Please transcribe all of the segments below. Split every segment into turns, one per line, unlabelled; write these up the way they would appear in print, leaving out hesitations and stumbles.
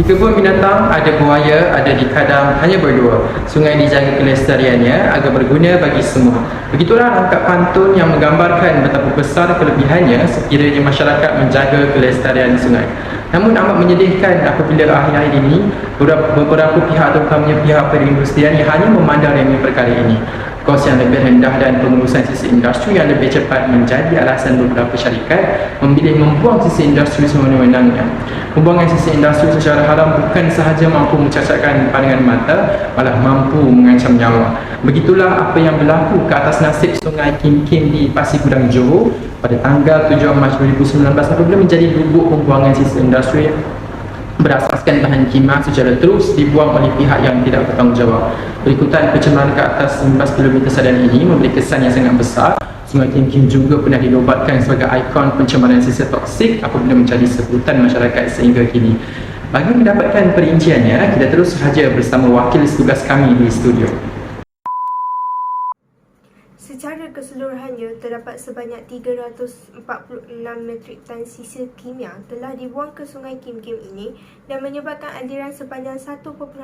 kebun binatang ada buaya, ada di kadam, hanya berdua. Sungai dijaga kelestariannya agar berguna bagi semua. Begitulah rangkap pantun yang menggambarkan betapa besar kelebihannya sekiranya masyarakat menjaga kelestarian sungai. Namun amat menyedihkan apabila akhir-akhir ini beberapa pihak, terutamanya pihak perindustrian, yang hanya memandang remeh perkara ini. Kos yang lebih rendah dan pengurusan sisi industri yang lebih cepat menjadi alasan beberapa syarikat memilih membuang sisi industri sewenang-wenangnya. Pembuangan sisi industri secara haram bukan sahaja mampu mencacatkan pandangan mata, malah mampu mengancam nyawa. Begitulah apa yang berlaku ke atas nasib Sungai Kim Kim di Pasir Gudang, Johor pada tanggal 7 Mac 2019 apabila menjadi lubuk pembuangan sisi industri berasaskan bahan kimia secara terus dibuang oleh pihak yang tidak bertanggungjawab. Berikutan pencemaran ke atas 15 km sadan ini memberi kesan yang sangat besar. Sungai Kim Kim juga pernah dinobatkan sebagai ikon pencemaran sisa toksik apabila menjadi sebutan masyarakat sehingga kini. Bagi mendapatkan perinciannya, kita terus sahaja bersama wakil tugas kami di studio.
Secara keseluruhannya, terdapat sebanyak 346 metrik tan sisa kimia telah dibuang ke Sungai Kim Kim ini dan menyebabkan aliran sepanjang 1.5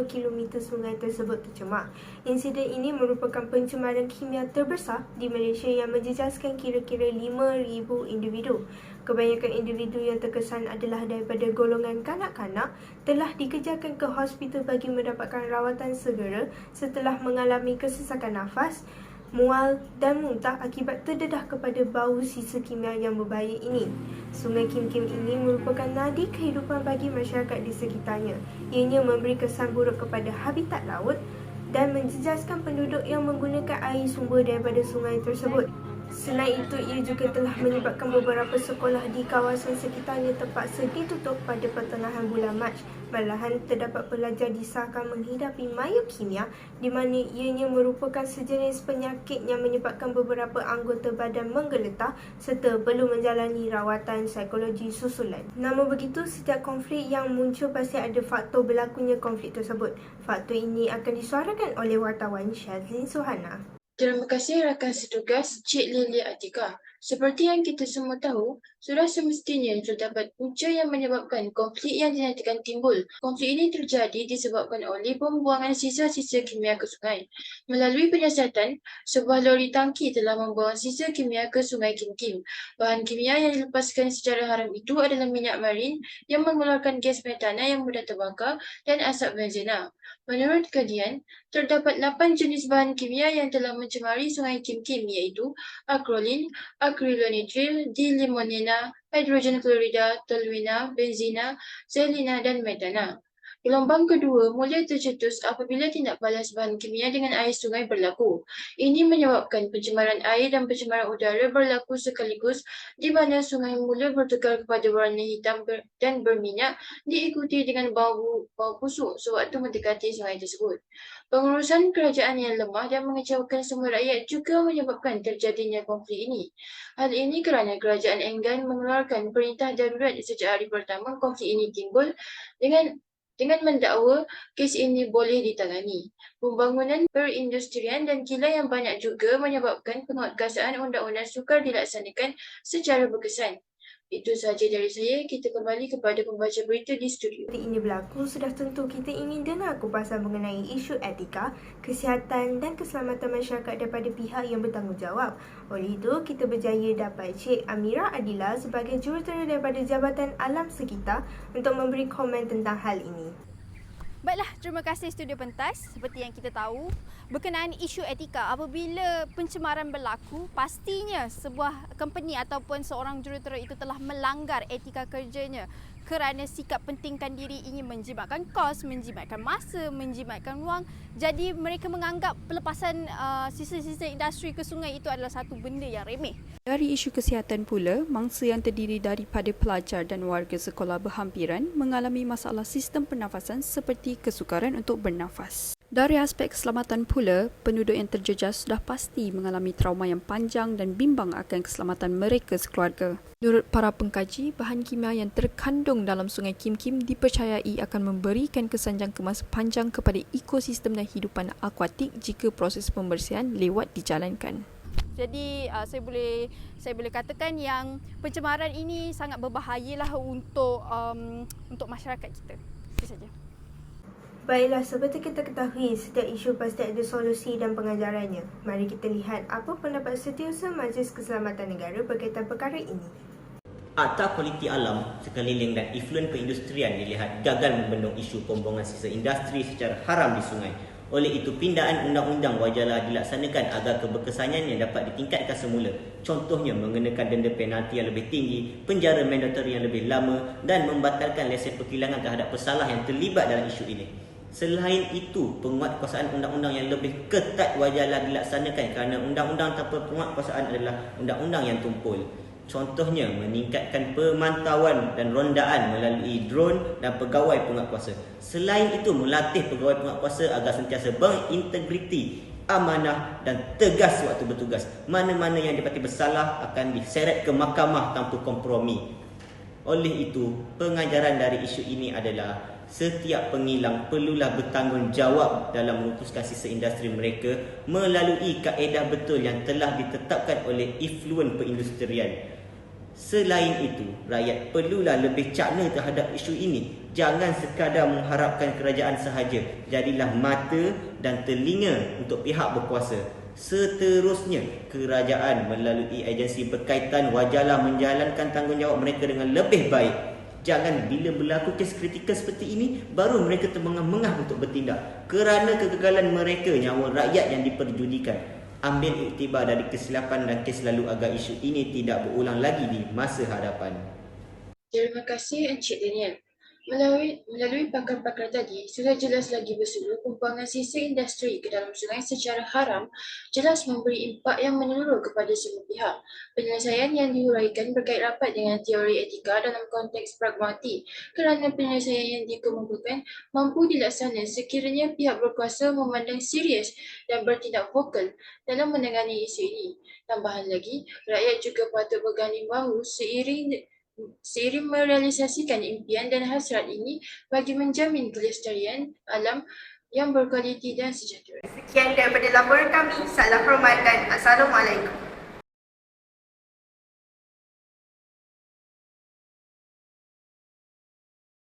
km sungai tersebut tercemar. Insiden ini merupakan pencemaran kimia terbesar di Malaysia yang menjejaskan kira-kira 5,000 individu. Kebanyakan individu yang terkesan adalah daripada golongan kanak-kanak telah dikejarkan ke hospital bagi mendapatkan rawatan segera setelah mengalami kesesakan nafas, mual dan muntah akibat terdedah kepada bau sisa kimia yang berbahaya ini. Sungai Kim Kim ini merupakan nadi kehidupan bagi masyarakat di sekitarnya. Ianya memberi kesan buruk kepada habitat laut dan menjejaskan penduduk yang menggunakan air sumber daripada sungai tersebut. Selain itu, ia juga telah menyebabkan beberapa sekolah di kawasan sekitarnya terpaksa ditutup pada pertengahan bulan Mac. Malahan, terdapat pelajar disahkan menghidapi mayokimia di mana ianya merupakan sejenis penyakit yang menyebabkan beberapa anggota badan menggeletar serta perlu menjalani rawatan psikologi susulan. Namun begitu, setiap konflik yang muncul pasti ada faktor berlakunya konflik tersebut. Faktor ini akan disuarakan oleh wartawan Syazlin Suhana.
Terima kasih rakan setugas Cik Lily Atika. Seperti yang kita semua tahu, sudah semestinya terdapat punca yang menyebabkan konflik yang dinantikan timbul. Konflik ini terjadi disebabkan oleh pembuangan sisa-sisa kimia ke sungai. Melalui penyiasatan, sebuah lori tangki telah membuang sisa kimia ke Sungai Kim Kim. Bahan kimia yang dilepaskan secara haram itu adalah minyak marin yang mengeluarkan gas metana yang mudah terbakar dan asap benzena. Menurut kajian, terdapat 8 jenis bahan kimia yang telah mencemari Sungai Kim Kim iaitu akrolin, akrylonitril, dilimonena, hidrogen klorida, toluena, benzina, zelina dan metana. Gelombang kedua mula tercetus apabila tindak balas bahan kimia dengan air sungai berlaku. Ini menyebabkan pencemaran air dan pencemaran udara berlaku sekaligus di mana sungai mula bertukar kepada warna hitam dan berminyak diikuti dengan bau busuk sewaktu mendekati sungai tersebut. Pengurusan kerajaan yang lemah dan mengecewakan semua rakyat juga menyebabkan terjadinya konflik ini. Hal ini kerana kerajaan enggan mengeluarkan perintah darurat sejak hari pertama konflik ini timbul dengan mendakwa kes ini boleh ditangani. Pembangunan perindustrian dan kilang yang banyak juga menyebabkan penguatkuasaan undang-undang sukar dilaksanakan secara berkesan. Itu sahaja dari saya. Kita kembali kepada pembaca berita di studio.
Ketika ini berlaku, sudah tentu kita ingin dengar kupasan mengenai isu etika, kesihatan dan keselamatan masyarakat daripada pihak yang bertanggungjawab. Oleh itu, kita berjaya dapat Cik Amira Adila sebagai jurutera daripada Jabatan Alam Sekitar untuk memberi komen tentang hal ini.
Baiklah, terima kasih Studio Pentas. Seperti yang kita tahu, berkenaan isu etika, apabila pencemaran berlaku, pastinya sebuah company ataupun seorang jurutera itu telah melanggar etika kerjanya kerana sikap pentingkan diri, ingin menjimatkan kos, menjimatkan masa, menjimatkan wang. Jadi mereka menganggap pelepasan sisa-sisa industri ke sungai itu adalah satu benda yang remeh.
Dari isu kesihatan pula, mangsa yang terdiri daripada pelajar dan warga sekolah berhampiran mengalami masalah sistem pernafasan seperti kesukaran untuk bernafas. Dari aspek keselamatan pula, penduduk yang terjejas sudah pasti mengalami trauma yang panjang dan bimbang akan keselamatan mereka sekeluarga. Menurut para pengkaji, bahan kimia yang terkandung dalam Sungai Kim Kim dipercayai akan memberikan kesan jangka masa panjang kepada ekosistem dan hidupan akuatik jika proses pembersihan lewat dijalankan.
Jadi saya boleh katakan yang pencemaran ini sangat berbahayalah untuk masyarakat kita. Itu saja.
Baiklah, seperti kita ketahui, setiap isu pasti ada solusi dan pengajarannya. Mari kita lihat apa pendapat Setiausaha Majlis Keselamatan Negara berkaitan perkara ini.
Akta Kualiti Alam Sekeliling dan Efluen Perindustrian dilihat gagal membendung isu pembuangan sisa industri secara haram di sungai. Oleh itu, pindaan undang-undang wajarlah dilaksanakan agar keberkesanannya dapat ditingkatkan semula. Contohnya, mengenakan denda penalti yang lebih tinggi, penjara mandatori yang lebih lama dan membatalkan lesen perkilangan terhadap pesalah yang terlibat dalam isu ini. Selain itu, penguatkuasaan undang-undang yang lebih ketat wajarlah dilaksanakan kerana undang-undang tanpa penguatkuasaan adalah undang-undang yang tumpul. Contohnya, meningkatkan pemantauan dan rondaan melalui drone dan pegawai penguatkuasa. Selain itu, melatih pegawai penguatkuasa agar sentiasa berintegriti, amanah dan tegas waktu bertugas. Mana-mana yang didapati bersalah akan diseret ke mahkamah tanpa kompromi. Oleh itu, pengajaran dari isu ini adalah setiap pengilang perlulah bertanggungjawab dalam melupuskan sisa industri mereka melalui kaedah betul yang telah ditetapkan oleh Efluen Perindustrian. Selain itu, rakyat perlulah lebih cakna terhadap isu ini. Jangan sekadar mengharapkan kerajaan sahaja. Jadilah mata dan telinga untuk pihak berkuasa. Seterusnya, kerajaan melalui agensi berkaitan wajarlah menjalankan tanggungjawab mereka dengan lebih baik. Jangan bila berlaku kes kritikal seperti ini, baru mereka termengah-mengah untuk bertindak. Kerana kegagalan mereka, nyawa rakyat yang diperjudikan. Ambil iktibar dari kesilapan dan kes lalu agar isu ini tidak berulang lagi di masa hadapan.
Terima kasih Encik Daniel. Melalui pakar-pakar tadi, sudah jelas lagi bersulu pembuangan sisa industri ke dalam sungai secara haram jelas memberi impak yang menyeluruh kepada semua pihak. Penyelesaian yang dihuraikan berkait rapat dengan teori etika dalam konteks pragmatik kerana penyelesaian yang dikemukakan mampu dilaksana sekiranya pihak berkuasa memandang serius dan bertindak vokal dalam menangani isu ini. Tambahan lagi, rakyat juga patut berganding bahu seiring merealisasikan impian dan hasrat ini bagi menjamin kelestarian alam yang berkualiti dan sejahtera.
Sekian daripada laporan kami. Salam hormat dan Assalamualaikum.